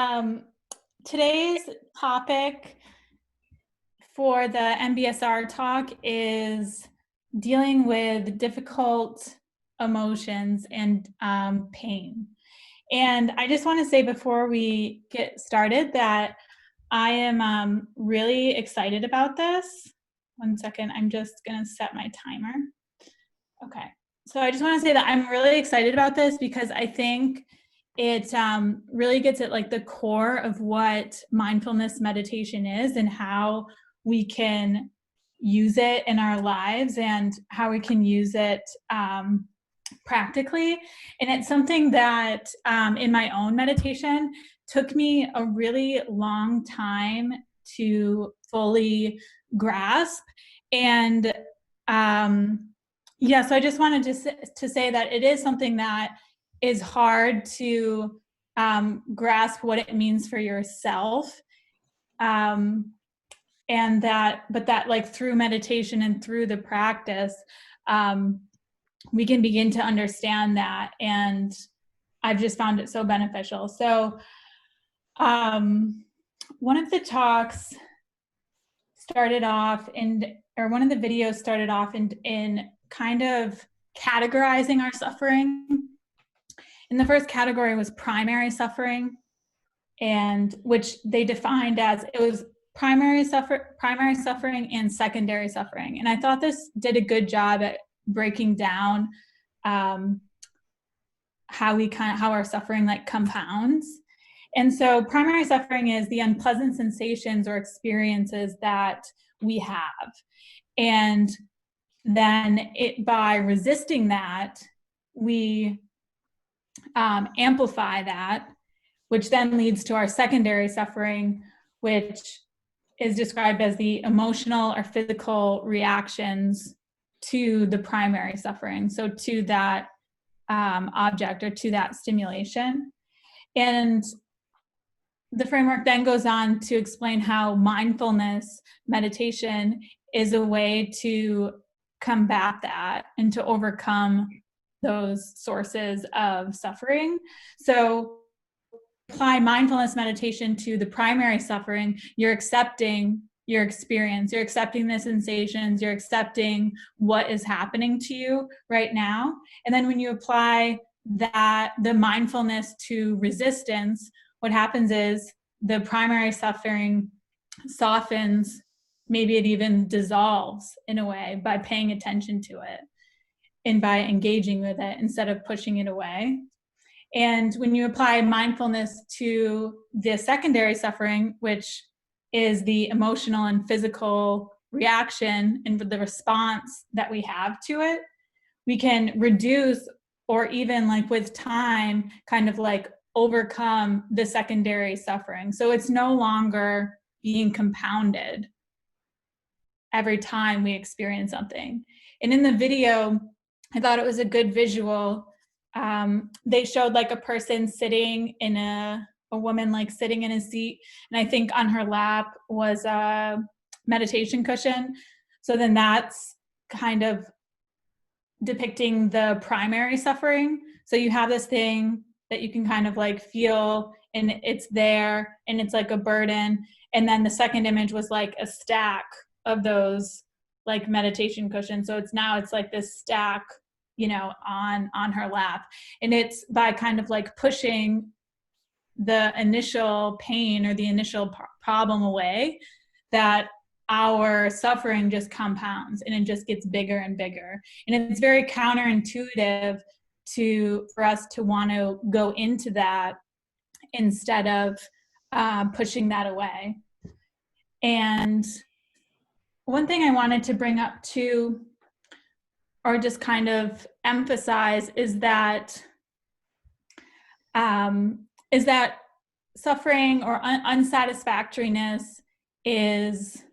Um, Today's topic for the MBSR talk is dealing with difficult emotions and pain. And I just want to say before we get started that I am really excited about this. 1 second, I'm just going to set my timer. Okay. So I just want to say that I'm really excited about this because I think it really gets at like the core of what mindfulness meditation is and how we can use it in our lives and how we can use it practically. And it's something that in my own meditation took me a really long time to fully grasp. And yeah, so I just wanted to say that it is something that is hard to grasp what it means for yourself. And that like through meditation and through the practice, we can begin to understand that. And I've just found it so beneficial. So one of the talks started off one of the videos started off in kind of categorizing our suffering. And the first category was primary suffering, and which they defined as it was primary suffering and secondary suffering. And I thought this did a good job at breaking down how our suffering like compounds. And so primary suffering is the unpleasant sensations or experiences that we have. And then by resisting that, we amplify that, which then leads to our secondary suffering, which is described as the emotional or physical reactions to the primary suffering, so to that object or to that stimulation. And the framework then goes on to explain how mindfulness meditation is a way to combat that and to overcome those sources of suffering. So apply mindfulness meditation to the primary suffering, you're accepting your experience, you're accepting the sensations, you're accepting what is happening to you right now. And then when you apply the mindfulness to resistance, what happens is the primary suffering softens, maybe it even dissolves in a way by paying attention to it and by engaging with it instead of pushing it away. And when you apply mindfulness to the secondary suffering, which is the emotional and physical reaction and the response that we have to it, we can reduce or even like with time kind of like overcome the secondary suffering. So it's no longer being compounded every time we experience something. And in the video, I thought it was a good visual. They showed like a person sitting in a woman like sitting in a seat, and I think on her lap was a meditation cushion. So then that's kind of depicting the primary suffering. So you have this thing that you can kind of like feel, and it's there, and it's like a burden. And then the second image was like a stack of those like meditation cushions. So it's like this stack, on her lap. And it's by kind of like pushing the initial pain or the initial problem away that our suffering just compounds and it just gets bigger and bigger. And it's very counterintuitive for us to want to go into that instead of pushing that away. And one thing I wanted to bring up too, or just kind of emphasize, is that suffering or unsatisfactoriness is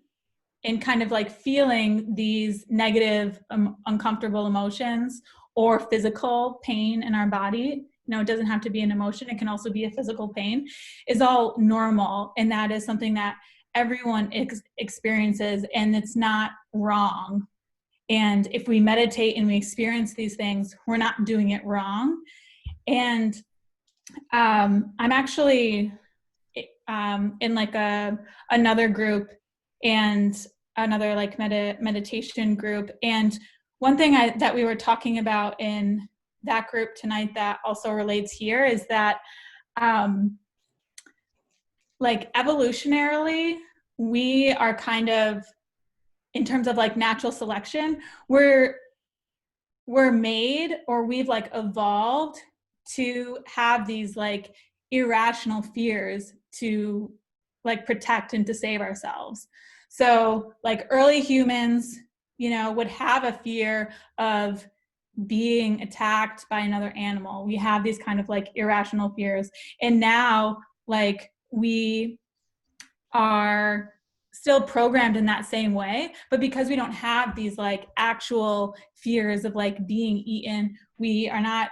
in kind of like feeling these negative, uncomfortable emotions or physical pain in our body. It doesn't have to be an emotion. It can also be a physical pain, is all normal. And that is something that everyone experiences, and it's not wrong. And if we meditate and we experience these things, we're not doing it wrong. And I'm actually in like another group, and another like meditation group. And one thing that we were talking about in that group tonight that also relates here is that like evolutionarily, we are kind of, in terms of like natural selection, we're made, or we've like evolved to have these like irrational fears to like protect and to save ourselves. So like early humans, you know, would have a fear of being attacked by another animal. We have these kind of like irrational fears. And now like we are still programmed in that same way, but because we don't have these like actual fears of like being eaten, we are not,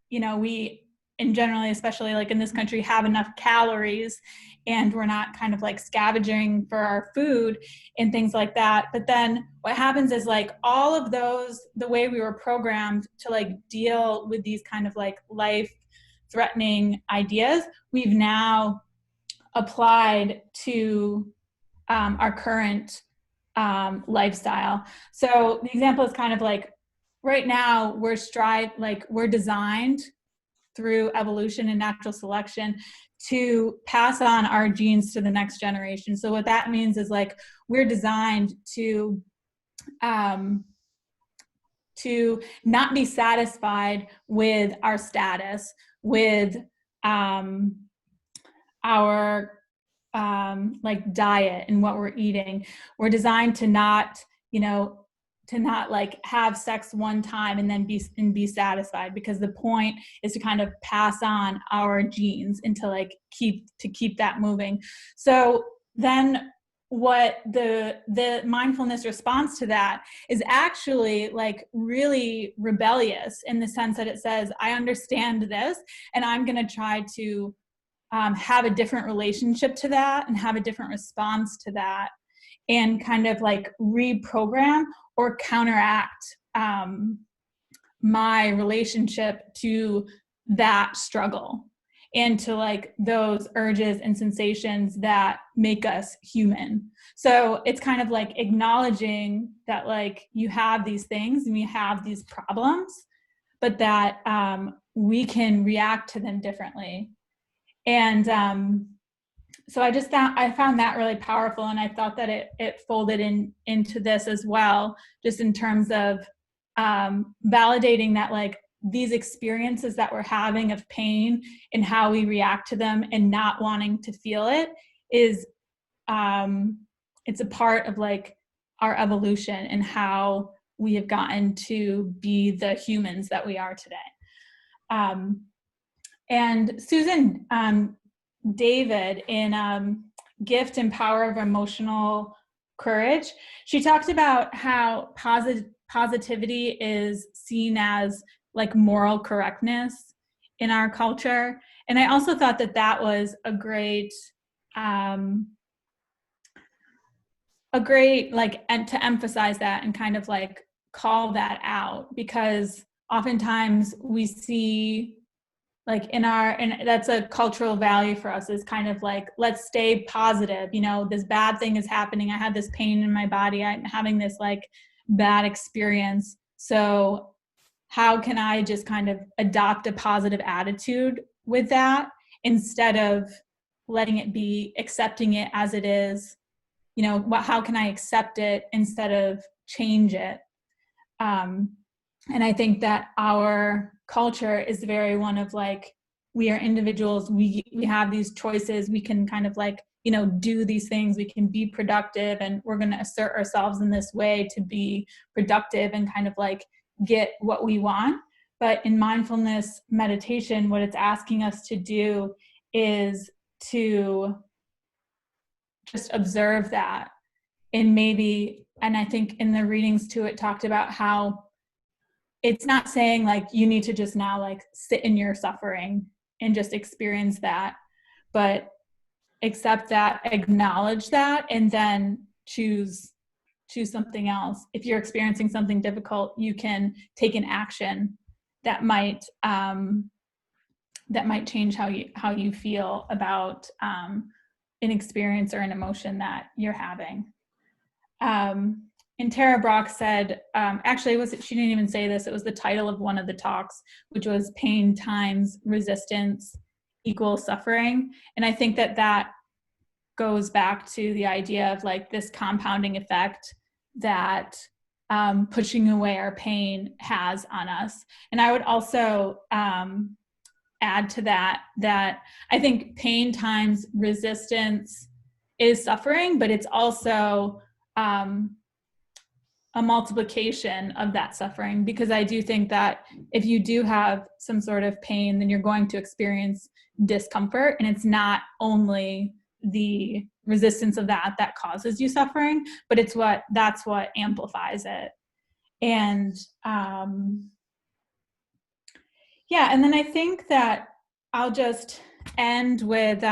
you know, we, and generally, especially like in this country, have enough calories, and we're not kind of like scavenging for our food and things like that. But then what happens is like all of those, the way we were programmed to like deal with these kind of like life threatening ideas, we've now applied to our current lifestyle. So the example is kind of like right now we're designed through evolution and natural selection to pass on our genes to the next generation. So what that means is like we're designed to not be satisfied with our status, with our like diet and what we're eating. We're designed to not, you know, to not like have sex one time and then be satisfied, because the point is to kind of pass on our genes and to like keep that moving. So then what the mindfulness response to that is actually like really rebellious, in the sense that it says, I understand this, and I'm going to try to have a different relationship to that and have a different response to that, and kind of like reprogram or counteract my relationship to that struggle and to like those urges and sensations that make us human. So it's kind of like acknowledging that like you have these things and we have these problems, but that we can react to them differently. And so I found that really powerful, and I thought that it folded into this as well, just in terms of validating that like these experiences that we're having of pain and how we react to them and not wanting to feel it is it's a part of like our evolution and how we have gotten to be the humans that we are today. And Susan David, in Gift and Power of Emotional Courage, she talked about how positivity is seen as like moral correctness in our culture. And I also thought that that was a great like, and to emphasize that and kind of like call that out, because oftentimes we see like and that's a cultural value for us, is kind of like, let's stay positive. You know, this bad thing is happening. I had this pain in my body. I'm having this like bad experience. So how can I just kind of adopt a positive attitude with that, instead of letting it be, accepting it as it is? You know, how can I accept it instead of change it? And I think that our culture is very one of like, we are individuals, we have these choices, we can kind of like, you know, do these things, we can be productive, and we're going to assert ourselves in this way to be productive and kind of like get what we want. But in mindfulness meditation, what it's asking us to do is to just observe that. And I think in the readings too, it talked about how it's not saying like you need to just now like sit in your suffering and just experience that, but accept that, acknowledge that, and then choose something else. If you're experiencing something difficult, you can take an action that might that might change how you feel about an experience or an emotion that you're having. And Tara Brock said, actually, she didn't even say this, it was the title of one of the talks, which was Pain times Resistance equals Suffering. And I think that goes back to the idea of like this compounding effect that pushing away our pain has on us. And I would also add to that I think pain times resistance is suffering, but it's also a multiplication of that suffering, because I do think that if you do have some sort of pain, then you're going to experience discomfort, and it's not only the resistance of that causes you suffering, but that's what amplifies it. And yeah, and then I think that I'll just end with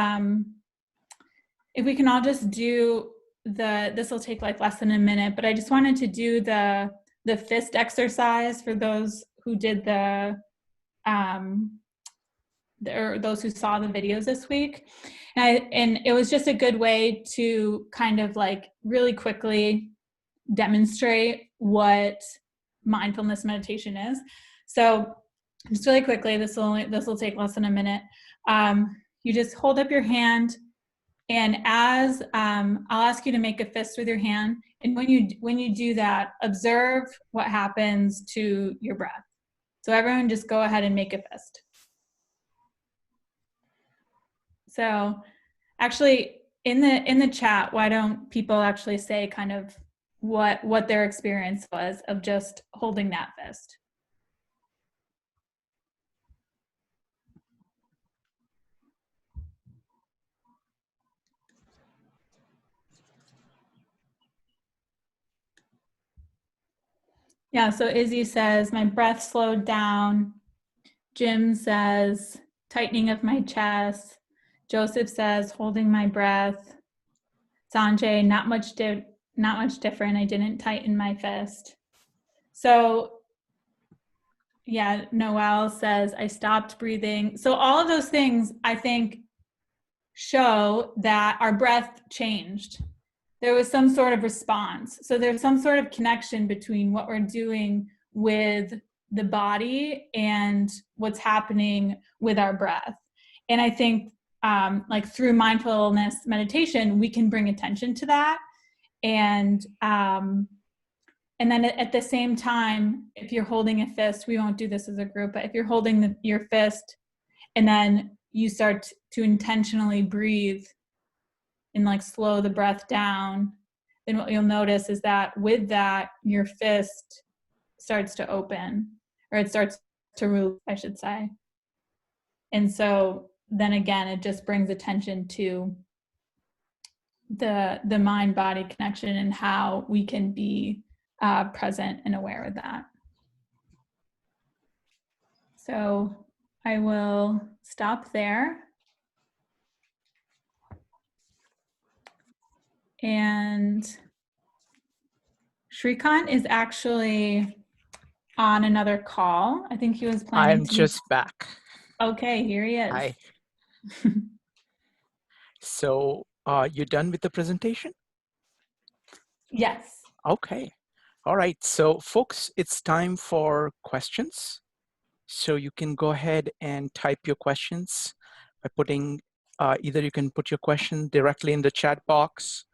if we can all just do this will take like less than a minute, but I just wanted to do the fist exercise for those who did or those who saw the videos this week. And it was just a good way to kind of like really quickly demonstrate what mindfulness meditation is. So just really quickly, this will take less than a minute. You just hold up your hand, and as I'll ask you to make a fist with your hand, and when you do that, observe what happens to your breath. So everyone just go ahead and make a fist. So actually in the chat, why don't people actually say kind of what their experience was of just holding that fist? Yeah, so Izzy says, my breath slowed down. Jim says, tightening of my chest. Joseph says, holding my breath. Sanjay, not much different. I didn't tighten my fist. So yeah, Noel says, I stopped breathing. So all of those things, I think, show that our breath changed. There was some sort of response. So there's some sort of connection between what we're doing with the body and what's happening with our breath. And I think like through mindfulness meditation, we can bring attention to that. And then at the same time, if you're holding a fist, we won't do this as a group, but if you're holding your fist and then you start to intentionally breathe and like slow the breath down, then what you'll notice is that with that, your fist starts to open, or it starts to release, I should say. And so then again, it just brings attention to the mind-body connection and how we can be present and aware of that. So I will stop there. And Shrikant is actually on another call. I think he was planning I'm just back. Okay, here he is. Hi. So you're done with the presentation? Yes. Okay. All right. So folks, it's time for questions. So you can go ahead and type your questions by putting, either you can put your question directly in the chat box,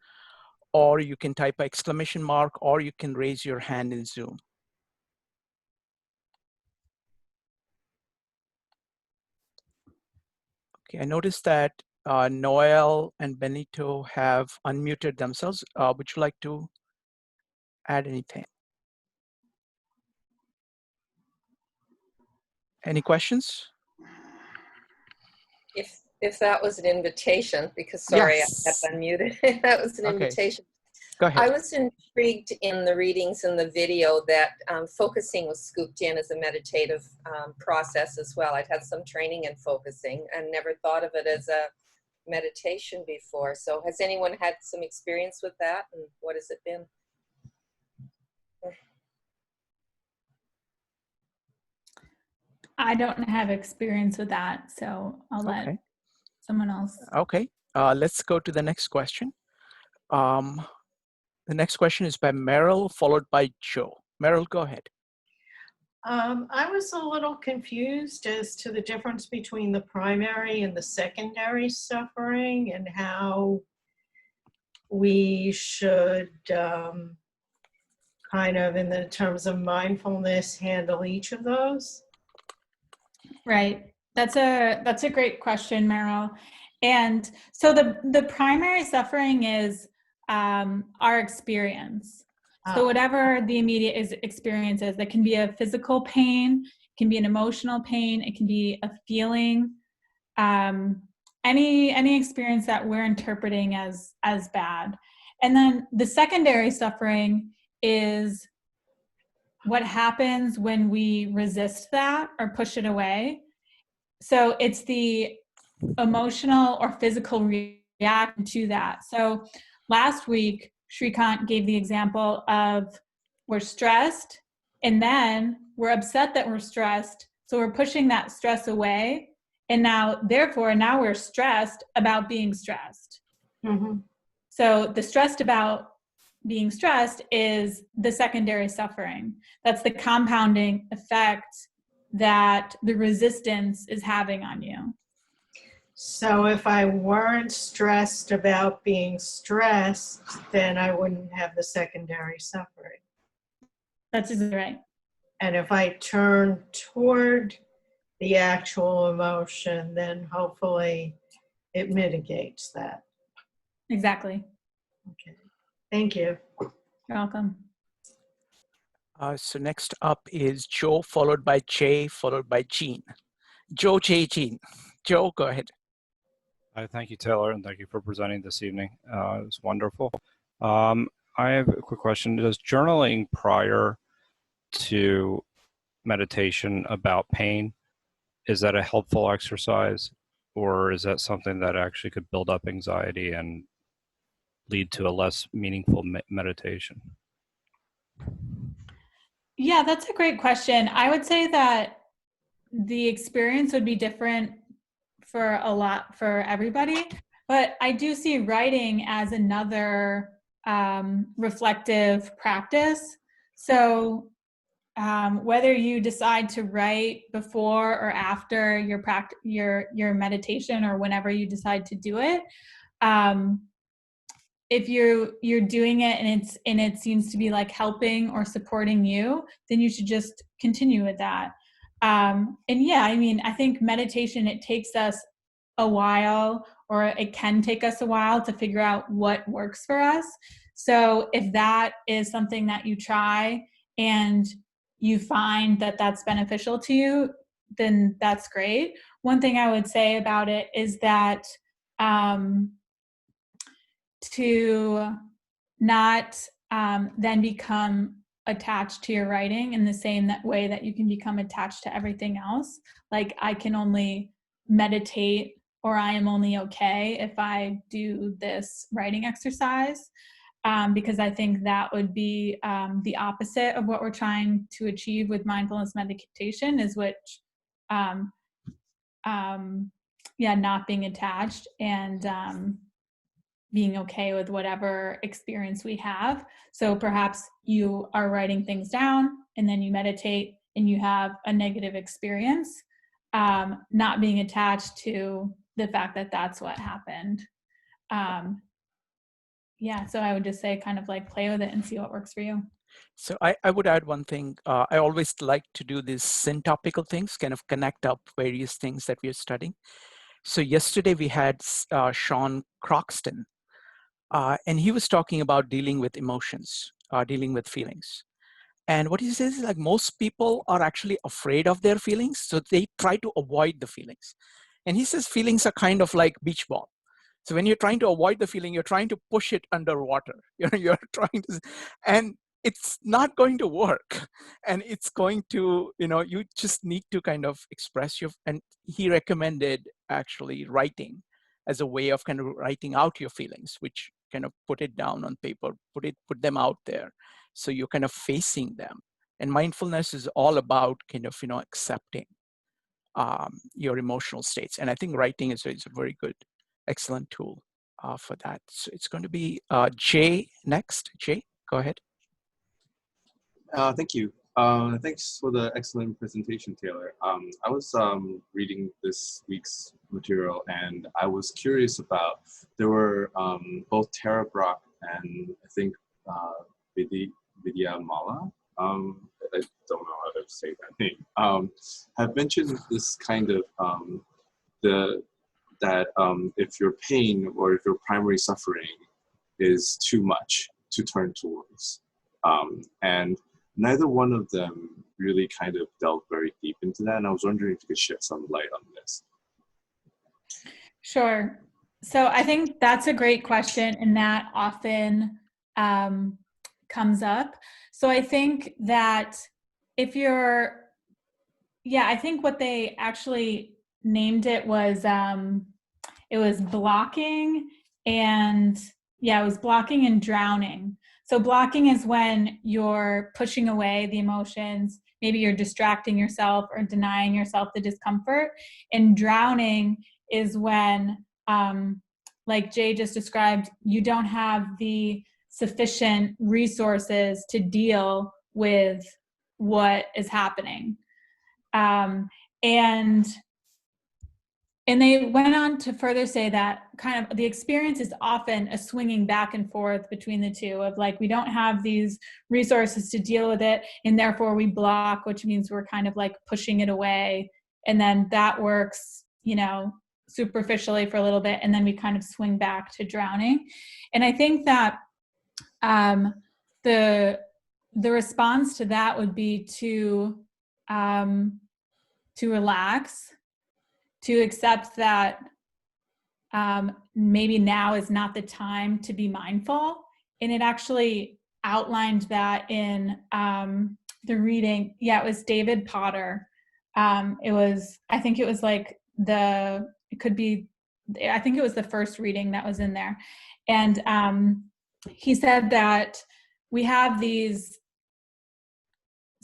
or you can type an exclamation mark, or you can raise your hand in Zoom. Okay, I noticed that Noel and Benito have unmuted themselves. Would you like to add anything? Any questions? If that was an invitation, because sorry, Yes. I had unmuted. That was an invitation. Go ahead. I was intrigued in the readings in the video that focusing was scooped in as a meditative process as well. I'd had some training in focusing and never thought of it as a meditation before. So has anyone had some experience with that, and what has it been? I don't have experience with that, so I'll let Okay. someone else. Okay. Let's go to the next question. The next question is by Meryl, followed by Joe. Meryl, go ahead. I was a little confused as to the difference between the primary and the secondary suffering and how we should kind of, in the terms of mindfulness, handle each of those. Right. That's a great question, Meryl. And so the primary suffering is our experience. So whatever the immediate experience is, that can be a physical pain, can be an emotional pain, it can be a feeling, any experience that we're interpreting as bad. And then the secondary suffering is what happens when we resist that or push it away. So it's the emotional or physical reaction to that. So last week, Shrikant gave the example of we're stressed and then we're upset that we're stressed. So we're pushing that stress away. And now we're stressed about being stressed. Mm-hmm. So the stressed about being stressed is the secondary suffering. That's the compounding effect that the resistance is having on you. So if I weren't stressed about being stressed, then I wouldn't have the secondary suffering. That's exactly right. And if I turn toward the actual emotion, then hopefully it mitigates that. Exactly. Okay. Thank you. You're welcome. So next up is Joe, followed by Jay, followed by Jean. Joe, Jay, Jean. Joe, go ahead. Thank you, Taylor, and thank you for presenting this evening. It was wonderful. I have a quick question. Does journaling prior to meditation about pain, is that a helpful exercise, or is that something that actually could build up anxiety and lead to a less meaningful meditation? Yeah, that's a great question. I would say that the experience would be different for everybody, but I do see writing as another reflective practice. So whether you decide to write before or after your meditation, or whenever you decide to do it, if you're doing it and it seems to be like helping or supporting you, then you should just continue with that. And yeah, I mean, I think meditation, it takes us a while, or it can take us a while to figure out what works for us. So if that is something that you try and you find that that's beneficial to you, then that's great. One thing I would say about it is that to not then become attached to your writing in the same way that you can become attached to everything else. Like, I can only meditate, or I am only okay if I do this writing exercise, because I think that would be the opposite of what we're trying to achieve with mindfulness meditation, is not being attached and being okay with whatever experience we have. So perhaps you are writing things down and then you meditate and you have a negative experience, not being attached to the fact that that's what happened. So I would just say kind of like play with it and see what works for you. So I would add one thing. I always like to do these syntopical things, kind of connect up various things that we are studying. So yesterday we had Sean Croxton, and he was talking about dealing with emotions, dealing with feelings. And what he says is, like, most people are actually afraid of their feelings, so they try to avoid the feelings. And he says feelings are kind of like beach ball. So when you're trying to avoid the feeling, you're trying to push it underwater. You're trying to, and it's not going to work. And it's going to, you just need to kind of express and he recommended actually writing as a way of kind of writing out your feelings, which kind of put it down on paper, put them out there. So you're kind of facing them. And mindfulness is all about kind of, accepting. your emotional states. And I think writing is a very good, excellent tool for that. So it's going to be Jay next. Jay, go ahead. Thank you. Thanks for the excellent presentation, Taylor. I was reading this week's material, and I was curious about, there were both Tara Brach and I think Vidya Mala, I don't know how to say that name, have mentioned this kind of, if your pain or if your primary suffering is too much to turn towards. And neither one of them really kind of delved very deep into that. And I was wondering if you could shed some light on this. Sure. So I think that's a great question, and that often comes up. So I think that if you're, I think what they actually named it was blocking and, it was blocking and drowning. So blocking is when you're pushing away the emotions, maybe you're distracting yourself or denying yourself the discomfort. And drowning is when, like Jay just described, you don't have the sufficient resources to deal with what is happening. And they went on to further say that kind of the experience is often a swinging back and forth between the two, of like, we don't have these resources to deal with it, and therefore we block, which means we're kind of like pushing it away. And then that works, superficially for a little bit, and then we kind of swing back to drowning. And I think that the response to that would be to relax, to accept that maybe now is not the time to be mindful. And it actually outlined that in the reading. It was David Potter. I think it was the first reading that was in there. And he said that we have these,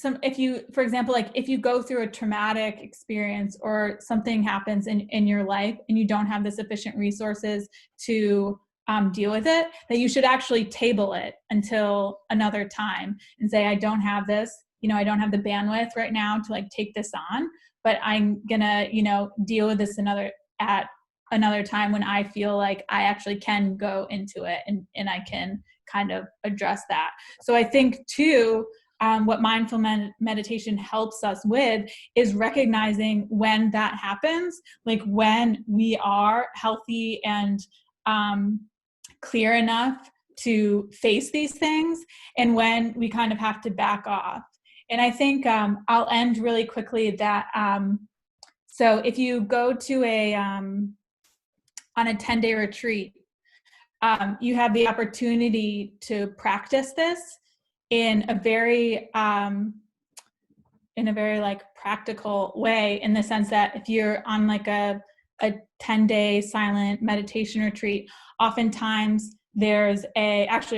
for example, like if you go through a traumatic experience or something happens in your life and you don't have the sufficient resources to deal with it, that you should actually table it until another time and say, I don't have this, I don't have the bandwidth right now to like take this on, but I'm gonna, deal with this at another time when I feel like I actually can go into it and I can kind of address that. So I think too, what mindful meditation helps us with is recognizing when that happens, like when we are healthy and clear enough to face these things, and when we kind of have to back off. And I think I'll end really quickly that, so if you go to on a 10-day retreat, you have the opportunity to practice this in a very like practical way, in the sense that if you're on like a 10-day silent meditation retreat, oftentimes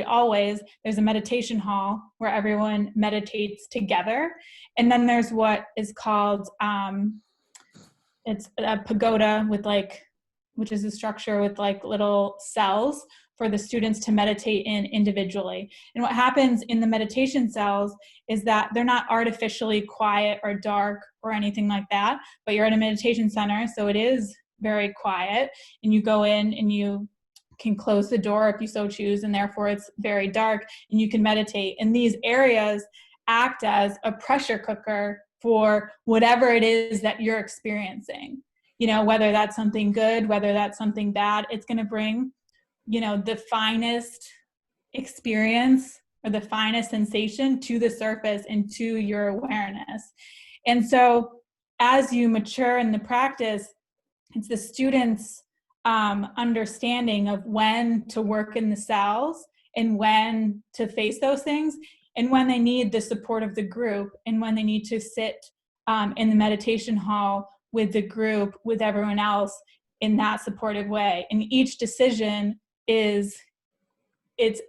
always there's a meditation hall where everyone meditates together. And then there's what is called, it's a pagoda which is a structure with like little cells for the students to meditate in individually. And what happens in the meditation cells is that they're not artificially quiet or dark or anything like that, but you're at a meditation center, so it is very quiet, and you go in and you can close the door if you so choose, and therefore it's very dark, and you can meditate. And these areas act as a pressure cooker for whatever it is that you're experiencing. Whether that's something good, whether that's something bad, it's going to bring, the finest experience or the finest sensation to the surface and to your awareness. And so as you mature in the practice, it's the students' understanding of when to work in the cells and when to face those things, and when they need the support of the group, and when they need to sit in the meditation hall with the group, with everyone else in that supportive way. And each decision it's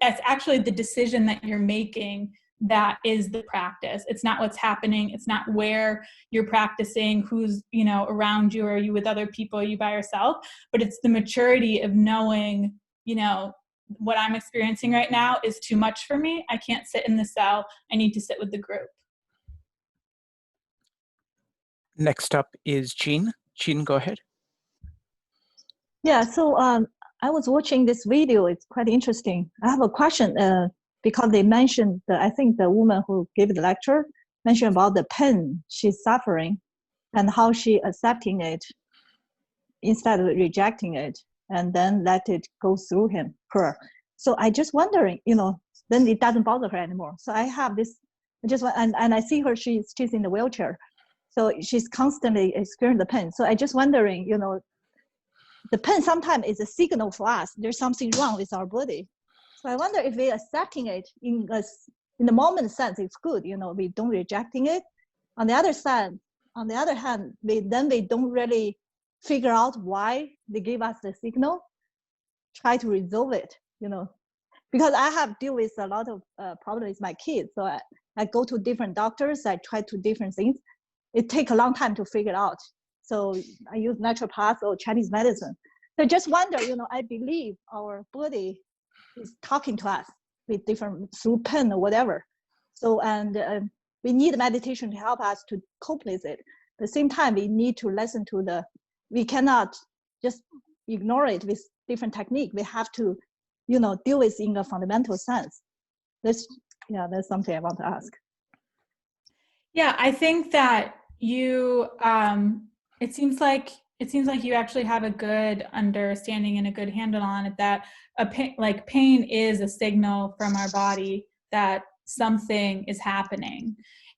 actually the decision that you're making that is the practice. It's not what's happening. It's not where you're practicing, who's, you know, around you. Are you with other people? Are you by yourself? But it's the maturity of knowing, you know, what I'm experiencing right now is too much for me. I can't sit in the cell. I need to sit with the group. Next up is Jean. Jean, go ahead. Yeah, so I was watching this video. It's quite interesting. I have a question because they mentioned, I think the woman who gave the lecture mentioned about the pain she's suffering and how she accepting it instead of rejecting it, and then let it go through her. So I just wondering, you know, then it doesn't bother her anymore. So I have this, and I see her, she's in the wheelchair. So she's constantly experiencing the pain. So I just wondering, you know, the pain sometimes is a signal for us. There's something wrong with our body. So I wonder if we're accepting it in the moment sense, it's good. You know, we don't rejecting it. On the other hand, we don't really figure out why they give us the signal, try to resolve it, you know. Because I have deal with a lot of problems with my kids. So I go to different doctors, I try to different things. It takes a long time to figure it out. So I use naturopath or Chinese medicine. So just wonder, you know, I believe our body is talking to us with different, through pain or whatever. So, and we need meditation to help us to cope with it. At the same time, we need to listen to we cannot just ignore it with different technique. We have to, you know, deal with it in a fundamental sense. That's something I want to ask. Yeah, I think that you, it seems like you actually have a good understanding and a good handle on it, that pain is a signal from our body that something is happening.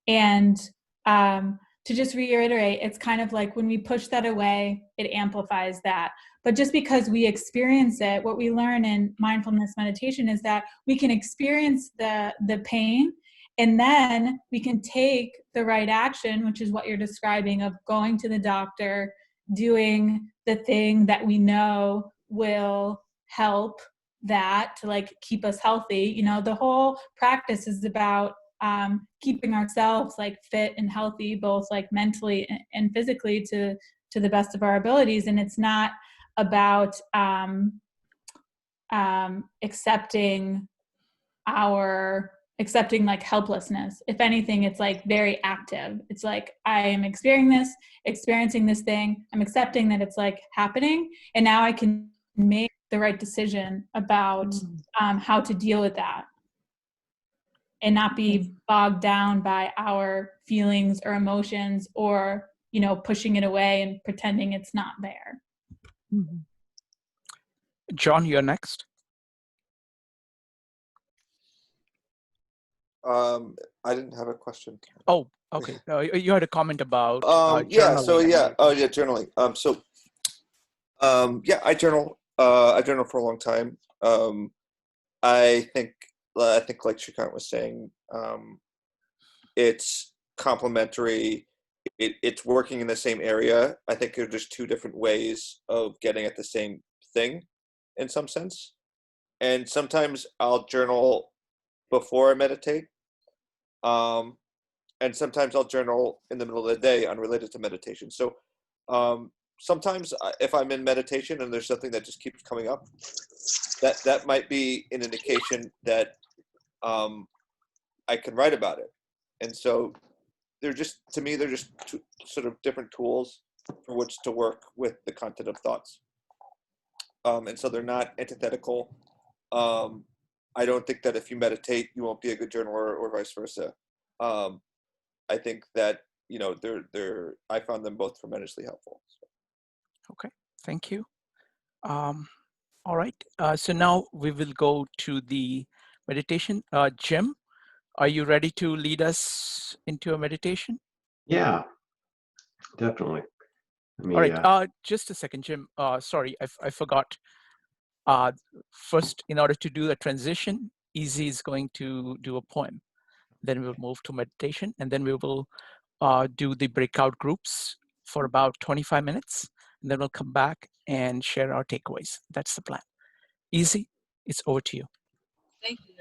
And to just reiterate, it's kind of like when we push that away, it amplifies that. But just because we experience it, what we learn in mindfulness meditation is that we can experience the pain, and then we can take the right action, which is what you're describing, of going to the doctor, doing the thing that we know will help that to like keep us healthy. You know, the whole practice is about keeping ourselves like fit and healthy, both like mentally and physically to the best of our abilities. And it's not about accepting like helplessness. If anything, it's like very active. It's like, I am experiencing this thing. I'm accepting that it's like happening. And now I can make the right decision about how to deal with that and not be bogged down by our feelings or emotions, or, you know, pushing it away and pretending it's not there. Mm-hmm. John, you're next. I didn't have a question. Oh, okay. You had a comment about yeah. journaling. So yeah. Oh yeah, journaling. Yeah, I journal. I journal for a long time. I think like Shrikant was saying, it's complementary. It's working in the same area. I think they're just two different ways of getting at the same thing, in some sense. And sometimes I'll journal before I meditate. And sometimes I'll journal in the middle of the day unrelated to meditation. So sometimes if I'm in meditation and there's something that just keeps coming up, that might be an indication that I can write about it. And so they're just two sort of different tools for which to work with the content of thoughts. And so they're not antithetical. I don't think that if you meditate, you won't be a good journaler, or vice versa. I think that, you know, I found them both tremendously helpful. So. Okay, thank you. All right, so now we will go to the meditation. Jim, are you ready to lead us into a meditation? Yeah, definitely. All right, just a second, Jim. Sorry, I forgot. First, in order to do the transition, Easy is going to do a poem. Then we'll move to meditation, and then we will do the breakout groups for about 25 minutes. And then we'll come back and share our takeaways. That's the plan. Easy, it's over to you. Thank you.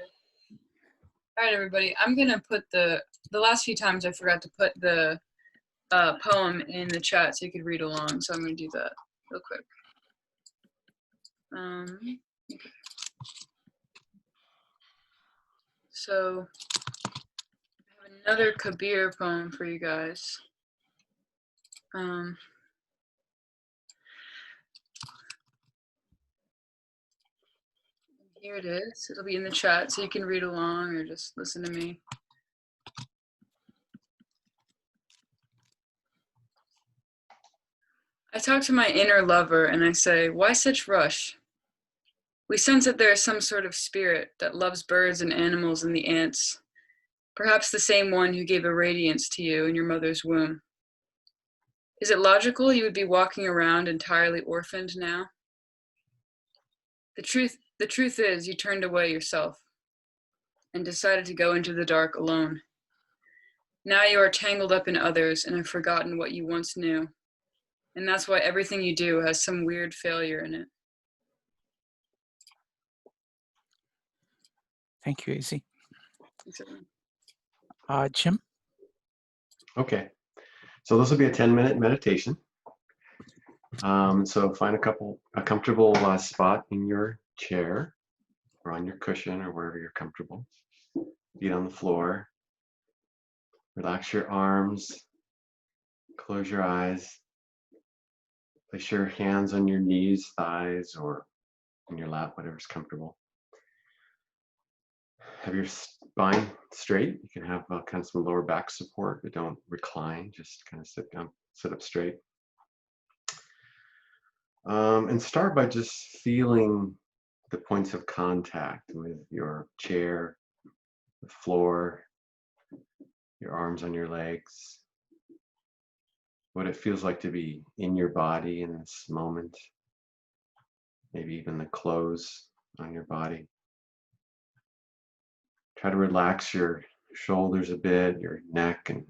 All right, everybody. I'm gonna put the last few times I forgot to put the poem in the chat so you could read along. So I'm gonna do that real quick. Okay. So I have another Kabir poem for you guys. Here it is. It'll be in the chat so you can read along or just listen to me. I talk to my inner lover and I say, why such rush? We sense that there is some sort of spirit that loves birds and animals and the ants, perhaps the same one who gave a radiance to you in your mother's womb. Is it logical you would be walking around entirely orphaned now? The truth is you turned away yourself and decided to go into the dark alone. Now you are tangled up in others and have forgotten what you once knew. And that's why everything you do has some weird failure in it. Thank you, Izzy. Exactly. Jim? Okay. So this will be a 10-minute meditation. So find a comfortable spot in your chair or on your cushion or wherever you're comfortable. Feet on the floor. Relax your arms. Close your eyes. Place your hands on your knees, thighs, or in your lap, whatever's comfortable. Have your spine straight. You can have kind of some lower back support, but don't recline. Just kind of sit up straight. And start by just feeling the points of contact with your chair, the floor, your arms on your legs, what it feels like to be in your body in this moment, maybe even the clothes on your body. Try to relax your shoulders a bit, your neck and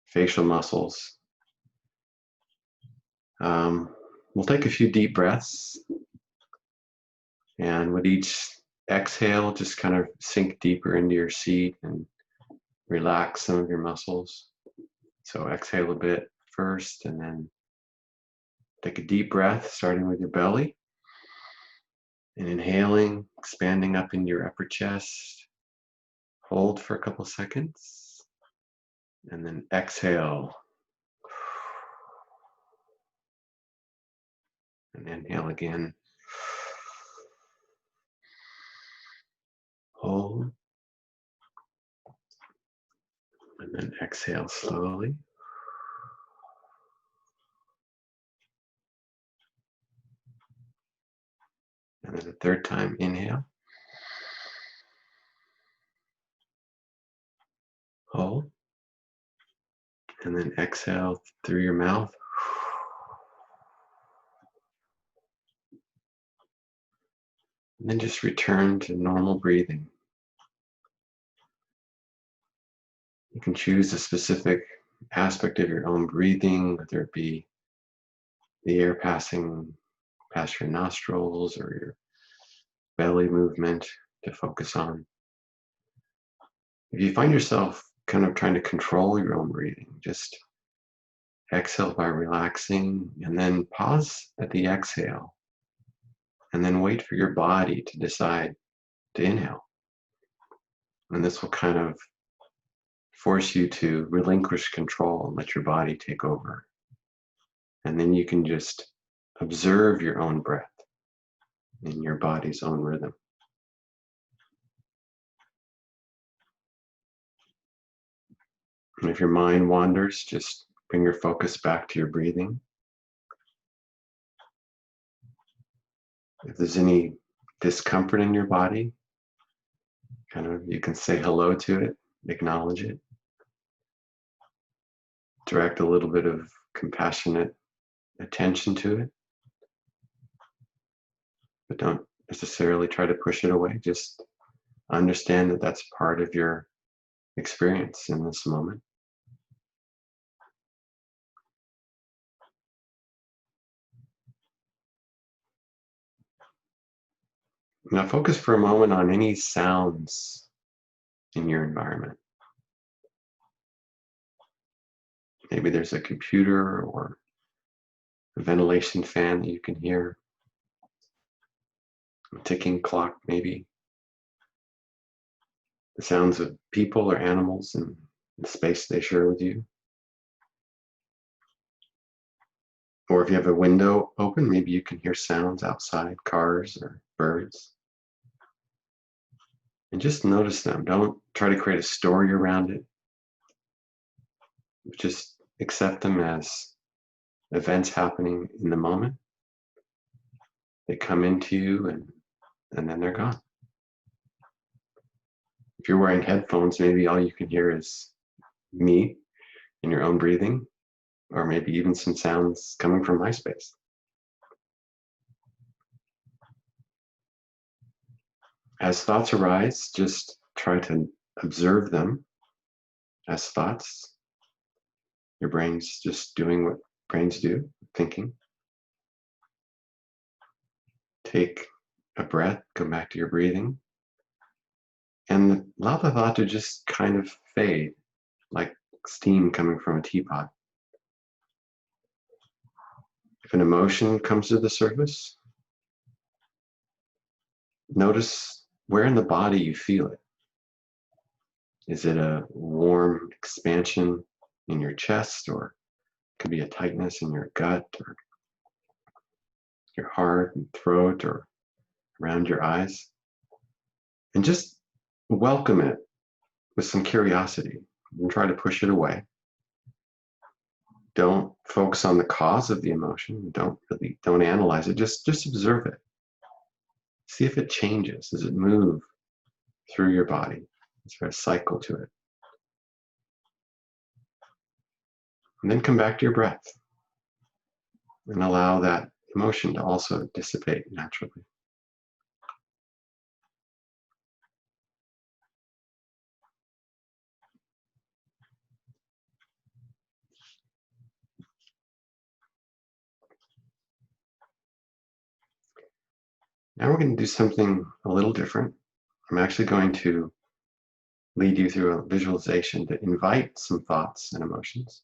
facial muscles. We'll take a few deep breaths, and with each exhale, just kind of sink deeper into your seat and relax some of your muscles. So exhale a bit first, and then take a deep breath, starting with your belly. And inhaling, expanding up into your upper chest. Hold for a couple seconds. And then exhale. And inhale again. Hold. And then exhale slowly. And then the third time, inhale. Hold. And then exhale through your mouth. And then just return to normal breathing. You can choose a specific aspect of your own breathing, whether it be the air passing past your nostrils or your belly movement to focus on. If you find yourself kind of trying to control your own breathing, just exhale by relaxing and then pause at the exhale and then wait for your body to decide to inhale. And this will kind of force you to relinquish control and let your body take over. And then you can just observe your own breath in your body's own rhythm. And if your mind wanders, just bring your focus back to your breathing. If there's any discomfort in your body, you can say hello to it, acknowledge it. Direct a little bit of compassionate attention to it. But don't necessarily try to push it away. Just understand that that's part of your experience in this moment. Now focus for a moment on any sounds in your environment. Maybe there's a computer or a ventilation fan that you can hear, a ticking clock maybe, the sounds of people or animals and the space they share with you. Or if you have a window open, maybe you can hear sounds outside, cars or birds. And just notice them. Don't try to create a story around it. Just accept them as events happening in the moment. They come into you and then they're gone. If you're wearing headphones, maybe all you can hear is me and your own breathing, or maybe even some sounds coming from my space. As thoughts arise, just try to observe them as thoughts. Your brain's just doing what brains do, thinking. Take a breath, go back to your breathing, and allow the thought to just kind of fade, like steam coming from a teapot. If an emotion comes to the surface, notice where in the body you feel it. Is it a warm expansion in your chest, or it could be a tightness in your gut, or your heart and throat, or around your eyes? And just welcome it with some curiosity and try to push it away. Don't focus on the cause of the emotion. Don't analyze it. Just observe it. See if it changes. Does it move through your body? Is there a cycle to it? And then come back to your breath and allow that emotion to also dissipate naturally. Now we're going to do something a little different. I'm actually going to lead you through a visualization to invite some thoughts and emotions.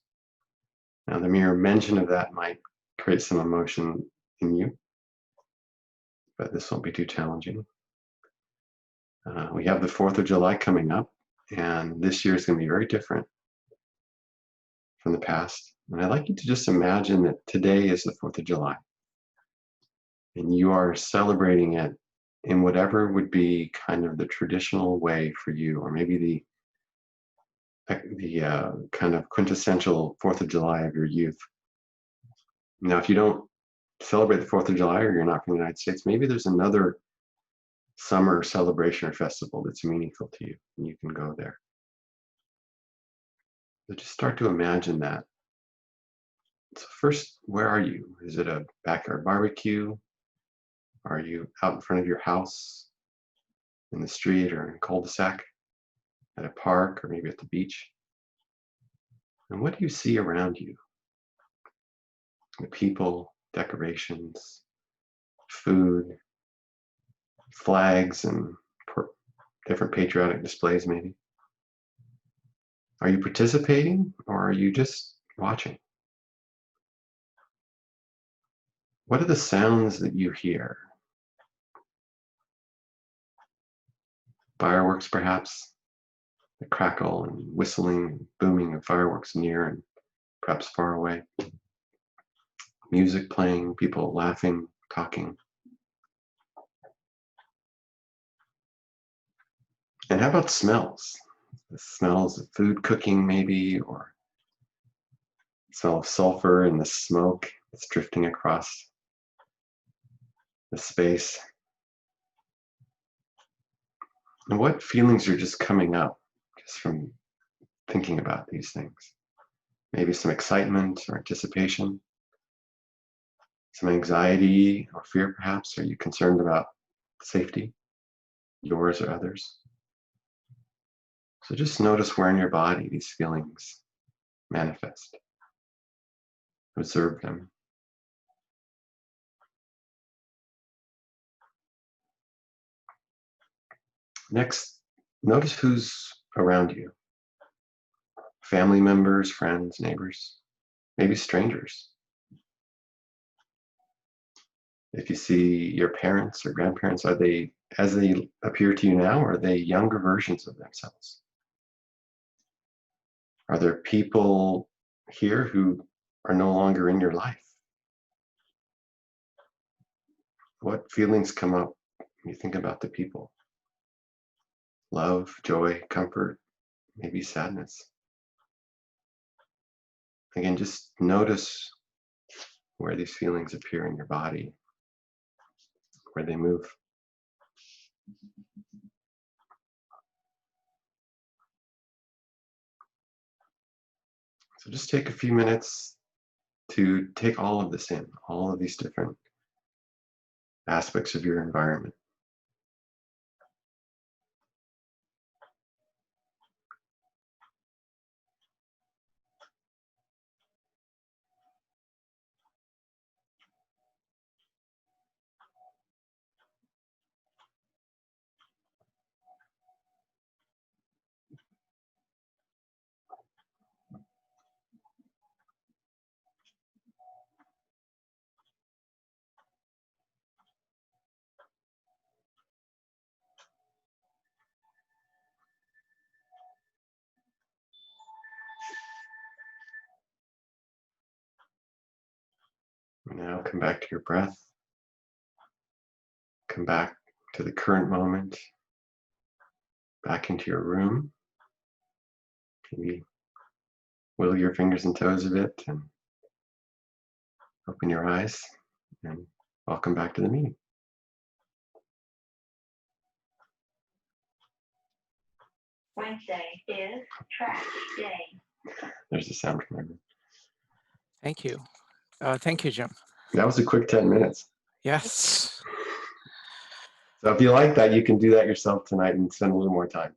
Now, the mere mention of that might create some emotion in you, but this won't be too challenging. We have the 4th of July coming up, and this year is going to be very different from the past. And I'd like you to just imagine that today is the 4th of July, and you are celebrating it in whatever would be kind of the traditional way for you, or maybe the kind of quintessential 4th of July of your youth. Now, if you don't celebrate the 4th of July, or you're not from the United States, maybe there's another summer celebration or festival that's meaningful to you, and you can go there. So just start to imagine that. So first, where are you? Is it a backyard barbecue? Are you out in front of your house, in the street, or in a cul-de-sac, at a park, or maybe at the beach? And what do you see around you? The people, decorations, food, flags, and different patriotic displays maybe. Are you participating, or are you just watching? What are the sounds that you hear? Fireworks, perhaps? The crackle and whistling and booming of fireworks near and perhaps far away. Music playing, people laughing, talking. And how about smells? The smells of food cooking maybe, or the smell of sulfur and the smoke that's drifting across the space. And what feelings are just coming up just from thinking about these things? Maybe some excitement or anticipation, some anxiety or fear perhaps. Are you concerned about safety, yours or others? So just notice where in your body these feelings manifest. Observe them. Next, notice who's around you. Family members, friends, neighbors, maybe strangers. If you see your parents or grandparents, are they, as they appear to you now, are they younger versions of themselves? Are there people here who are no longer in your life? What feelings come up when you think about the people? Love, joy, comfort, maybe sadness. Again, just notice where these feelings appear in your body, where they move. So just take a few minutes to take all of this in, all of these different aspects of your environment. Now come back to your breath. Come back to the current moment, back into your room. Maybe wiggle your fingers and toes a bit and open your eyes, and welcome back to the meeting. Wednesday is trash day. There's the sound from my room. Thank you. Thank you, Jim. That was a quick 10 minutes. Yes. So if you like that, you can do that yourself tonight and spend a little more time.